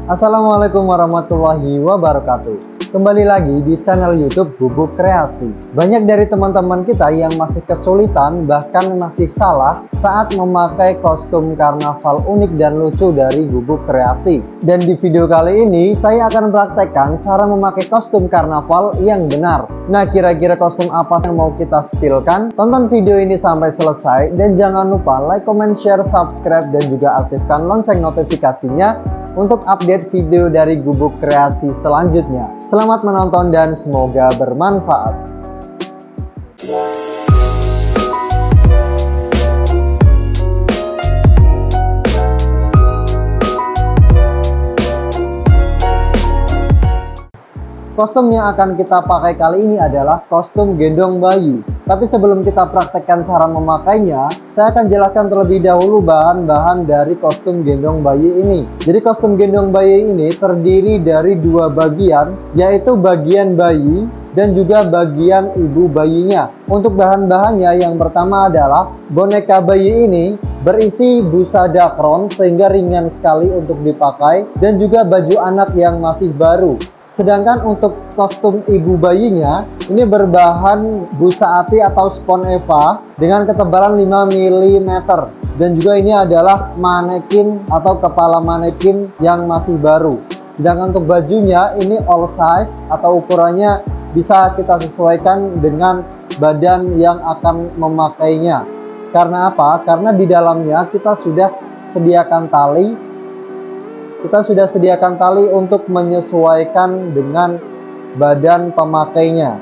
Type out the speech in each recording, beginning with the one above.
Assalamualaikum warahmatullahi wabarakatuh. Kembali lagi di channel YouTube Bubuk Kreasi. Banyak dari teman-teman kita yang masih kesulitan bahkan masih salah saat memakai kostum karnaval unik dan lucu dari Bubuk Kreasi. Dan di video kali ini saya akan mempraktekkan cara memakai kostum karnaval yang benar. Nah, kira-kira kostum apa yang mau kita spillkan? Tonton video ini sampai selesai dan jangan lupa like, comment, share, subscribe dan juga aktifkan lonceng notifikasinya untuk update video dari Bubuk Kreasi selanjutnya. Selamat menonton dan semoga bermanfaat. Kostum yang akan kita pakai kali ini adalah kostum gendong bayi. Tapi sebelum kita praktekkan cara memakainya, saya akan jelaskan terlebih dahulu bahan-bahan dari kostum gendong bayi ini. Jadi kostum gendong bayi ini terdiri dari dua bagian, yaitu bagian bayi dan juga bagian ibu bayinya. Untuk bahan-bahannya, yang pertama adalah boneka bayi ini berisi busa dakron sehingga ringan sekali untuk dipakai, dan juga baju anak yang masih baru. Sedangkan untuk kostum ibu bayinya ini berbahan busa api atau spon eva dengan ketebalan 5 mm, dan juga ini adalah manekin atau kepala manekin yang masih baru. Sedangkan untuk bajunya ini all size atau ukurannya bisa kita sesuaikan dengan badan yang akan memakainya. Karena apa? Karena di dalamnya kita sudah sediakan tali. Kita sudah sediakan tali untuk menyesuaikan dengan badan pemakainya.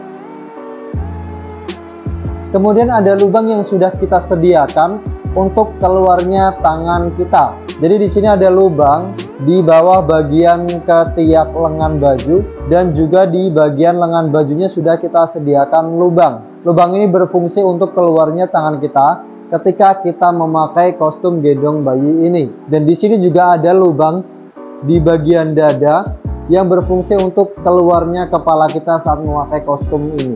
Kemudian ada lubang yang sudah kita sediakan untuk keluarnya tangan kita. Jadi di sini ada lubang di bawah bagian ketiak lengan baju, dan juga di bagian lengan bajunya sudah kita sediakan lubang. Lubang ini berfungsi untuk keluarnya tangan kita ketika kita memakai kostum gendong bayi ini. Dan di sini juga ada lubang di bagian dada yang berfungsi untuk keluarnya kepala kita saat memakai kostum ini.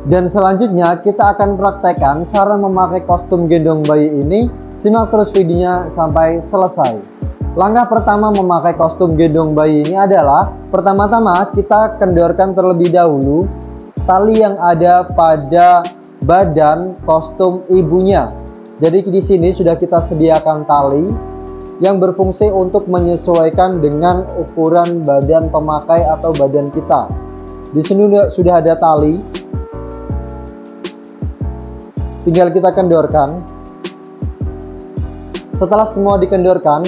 Dan selanjutnya kita akan praktekkan cara memakai kostum gendong bayi ini. Simak terus videonya sampai selesai. Langkah pertama memakai kostum gendong bayi ini adalah pertama-tama kita kendorkan terlebih dahulu tali yang ada pada badan kostum ibunya. Jadi di sini sudah kita sediakan tali yang berfungsi untuk menyesuaikan dengan ukuran badan pemakai atau badan kita. Di sini sudah ada tali, tinggal kita kendorkan. Setelah semua dikendorkan,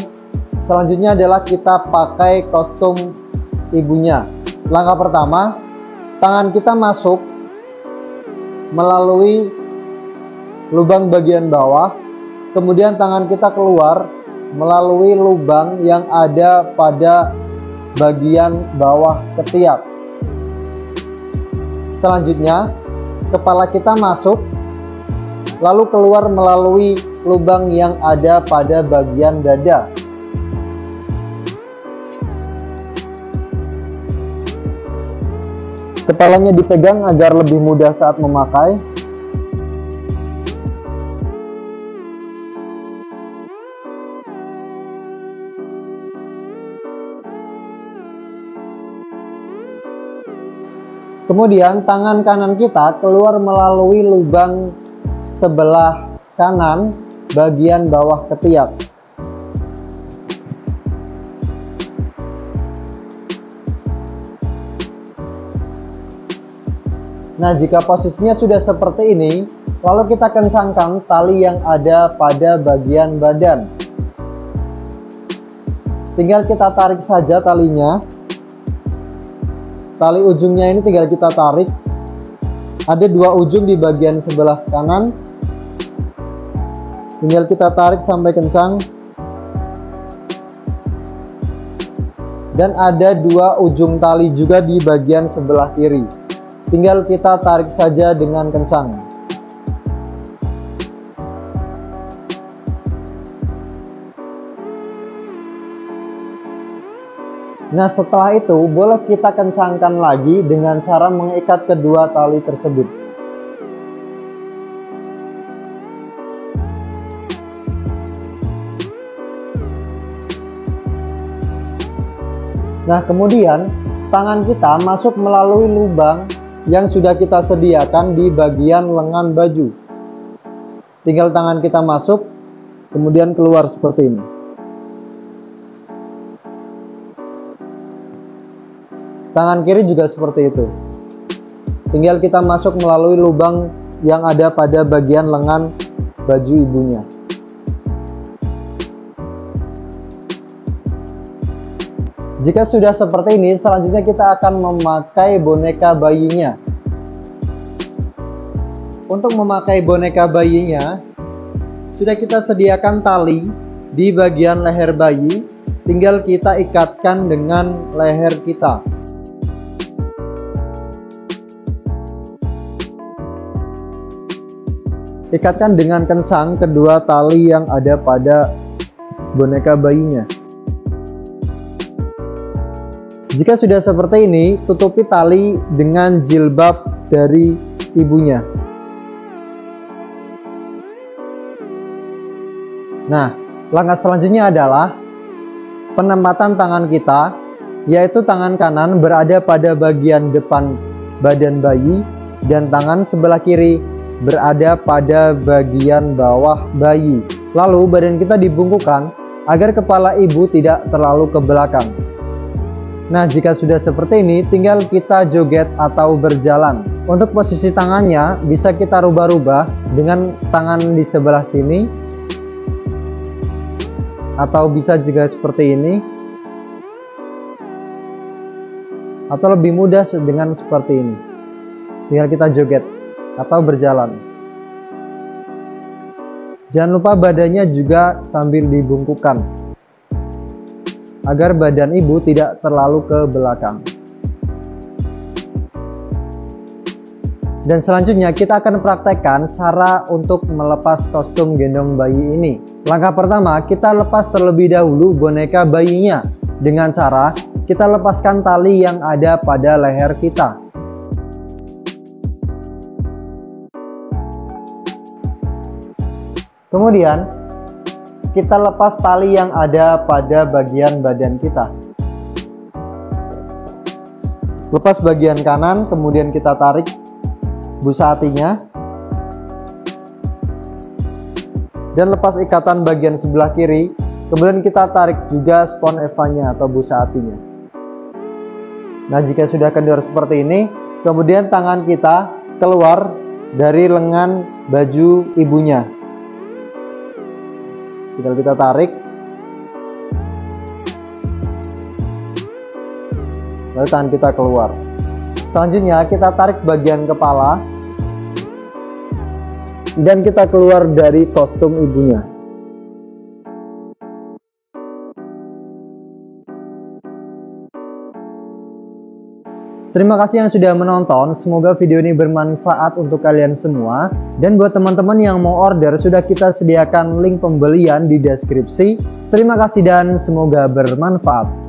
selanjutnya adalah kita pakai kostum ibunya. Langkah pertama, tangan kita masuk melalui lubang bagian bawah, kemudian tangan kita keluar melalui lubang yang ada pada bagian bawah ketiak. Selanjutnya, kepala kita masuk lalu keluar melalui lubang yang ada pada bagian dada. Kepalanya dipegang agar lebih mudah saat memakai. Kemudian tangan kanan kita keluar melalui lubang sebelah kanan bagian bawah ketiak. Nah, jika posisinya sudah seperti ini, lalu kita kencangkan tali yang ada pada bagian badan. Tinggal kita tarik saja talinya. Tali ujungnya ini tinggal kita tarik. Ada dua ujung di bagian sebelah kanan. Tinggal kita tarik sampai kencang. Dan ada dua ujung tali juga di bagian sebelah kiri. Tinggal kita tarik saja dengan kencang. Nah, setelah itu boleh kita kencangkan lagi dengan cara mengikat kedua tali tersebut. Nah, kemudian tangan kita masuk melalui lubang yang sudah kita sediakan di bagian lengan baju. Tinggal tangan kita masuk, kemudian keluar seperti ini. Tangan kiri juga seperti itu. Tinggal kita masuk melalui lubang yang ada pada bagian lengan baju ibunya. Jika sudah seperti ini, selanjutnya kita akan memakai boneka bayinya. Untuk memakai boneka bayinya, sudah kita sediakan tali di bagian leher bayi, tinggal kita ikatkan dengan leher kita. Ikatkan dengan kencang kedua tali yang ada pada boneka bayinya. Jika sudah seperti ini, tutupi tali dengan jilbab dari ibunya. Nah, langkah selanjutnya adalah penempatan tangan kita, yaitu tangan kanan berada pada bagian depan badan bayi dan tangan sebelah kiri berada pada bagian bawah bayi. Lalu badan kita dibungkukkan agar kepala ibu tidak terlalu ke belakang. Nah, jika sudah seperti ini, tinggal kita joget atau berjalan. Untuk posisi tangannya bisa kita rubah-rubah dengan tangan di sebelah sini, atau bisa juga seperti ini, atau lebih mudah dengan seperti ini. Tinggal kita joget atau berjalan. Jangan lupa badannya juga sambil dibungkukkan agar badan ibu tidak terlalu ke belakang. Dan selanjutnya kita akan praktekkan cara untuk melepas kostum gendong bayi ini. Langkah pertama, kita lepas terlebih dahulu boneka bayinya dengan cara kita lepaskan tali yang ada pada leher kita. Kemudian kita lepas tali yang ada pada bagian badan kita. Lepas bagian kanan, kemudian kita tarik busa hatinya. Dan lepas ikatan bagian sebelah kiri, kemudian kita tarik juga spons Eva-nya atau busa hatinya. Nah, jika sudah kendor seperti ini, kemudian tangan kita keluar dari lengan baju ibunya. Tinggal kita tarik, lalu tangan kita keluar. Selanjutnya kita tarik bagian kepala dan kita keluar dari kostum ibunya. Terima kasih yang sudah menonton, semoga video ini bermanfaat untuk kalian semua. Dan buat teman-teman yang mau order, sudah kita sediakan link pembelian di deskripsi. Terima kasih dan semoga bermanfaat.